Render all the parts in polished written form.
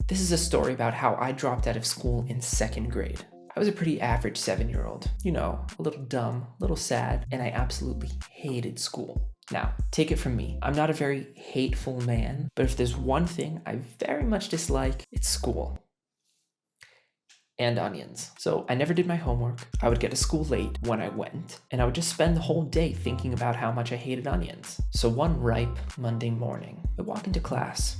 This is a story about how I dropped out of school in 2nd grade. I was a pretty average 7-year-old, a little dumb, a little sad, and I absolutely hated school. Now, take it from me, I'm not a very hateful man, but if there's one thing I very much dislike, it's school. And onions. So I never did my homework. I would get to school late when I went, and I would just spend the whole day thinking about how much I hated onions. So one ripe Monday morning, I walk into class.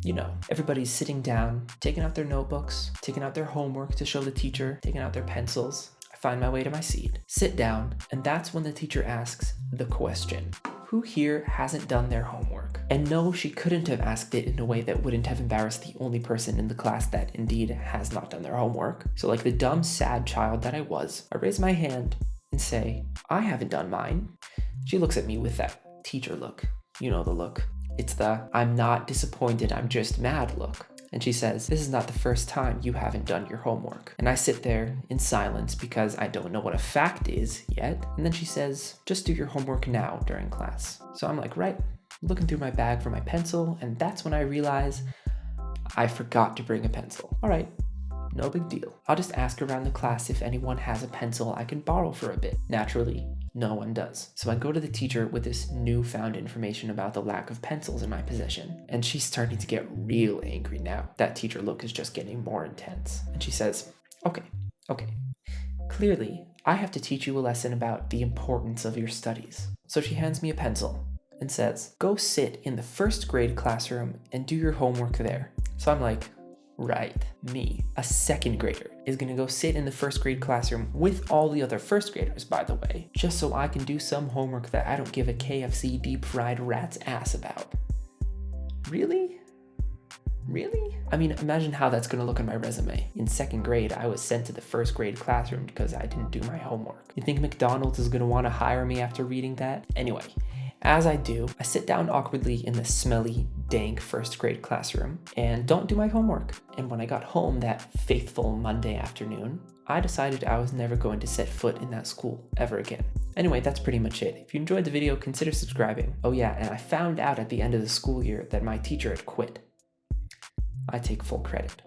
Everybody's sitting down, taking out their notebooks, taking out their homework to show the teacher, taking out their pencils. I find my way to my seat, sit down, and that's when the teacher asks the question. Who here hasn't done their homework? And no, she couldn't have asked it in a way that wouldn't have embarrassed the only person in the class that indeed has not done their homework. So like the dumb, sad child that I was, I raise my hand and say, I haven't done mine. She looks at me with that teacher look. You know the look. It's the, I'm not disappointed, I'm just mad look. And she says, this is not the first time you haven't done your homework. And I sit there in silence because I don't know what a fact is yet. And then she says, just do your homework now during class. So I'm like, right, looking through my bag for my pencil. And that's when I realize I forgot to bring a pencil. All right, no big deal. I'll just ask around the class if anyone has a pencil I can borrow for a bit. Naturally, no one does. So I go to the teacher with this newfound information about the lack of pencils in my possession. And she's starting to get real angry now. That teacher look is just getting more intense. And she says, okay. Clearly, I have to teach you a lesson about the importance of your studies. So she hands me a pencil and says, go sit in the 1st grade classroom and do your homework there. So I'm like, right, me, a 2nd grader, is gonna go sit in the 1st grade classroom with all the other 1st graders, by the way, just so I can do some homework that I don't give a KFC deep fried rat's ass about. Really? I mean, imagine how that's gonna look on my resume. In 2nd grade, I was sent to the 1st grade classroom because I didn't do my homework. You think McDonald's is gonna wanna hire me after reading that? Anyway, as I do, I sit down awkwardly in the smelly, dank 1st grade classroom and don't do my homework. And when I got home that faithful Monday afternoon, I decided I was never going to set foot in that school ever again. Anyway, that's pretty much it. If you enjoyed the video, consider subscribing. Oh yeah, and I found out at the end of the school year that my teacher had quit. I take full credit.